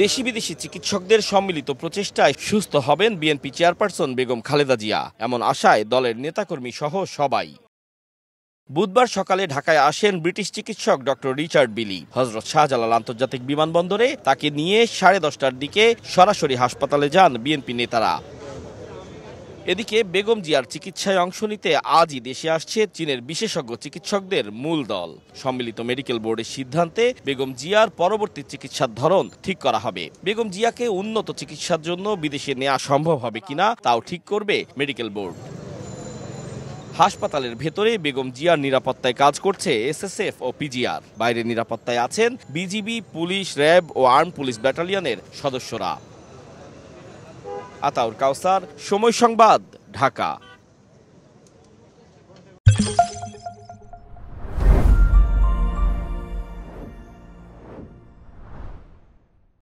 দেশি বিদেশি চিকিৎসকদের সম্মিলিত প্রচেষ্টায় সুস্থ হবেন বিএনপি চেয়ারপারসন বেগম খালেদা জিয়া, এমন আশায় দলের নেতাকর্মী সহ সবাই। বুধবার সকালে ঢাকায় আসেন ব্রিটিশ চিকিৎসক ডক্টর রিচার্ড বিলি। হযরত শাহজালাল আন্তর্জাতিক বিমানবন্দরে তাকে নিয়ে 10:30টার দিকে সরাসরি হাসপাতালে যান বিএনপি নেতারা। এদিকে বেগম জিয়ার চিকিৎসায় অংশ নিতে আজই দেশে আসছে চীনের বিশেষজ্ঞ চিকিৎসকদের মূল দল। সম্মিলিত মেডিকেল বোর্ডের সিদ্ধান্তে বেগম জিয়ার পরবর্তী চিকিৎসার ধরন ঠিক করা হবে। বেগম জিয়াকে উন্নত চিকিৎসার জন্য বিদেশে নেওয়া সম্ভব হবে কিনা তাও ঠিক করবে মেডিকেল বোর্ড। হাসপাতালের ভেতরে বেগম জিয়ার নিরাপত্তায় কাজ করছে এসএসএফ ও পিজিআর। বাইরে নিরাপত্তায় আছেন বিজিবি, পুলিশ, র্যাব ও আর্ম পুলিশ ব্যাটালিয়নের সদস্যরা। আতাউর কাউসার, সময় সংবাদ, ঢাকা।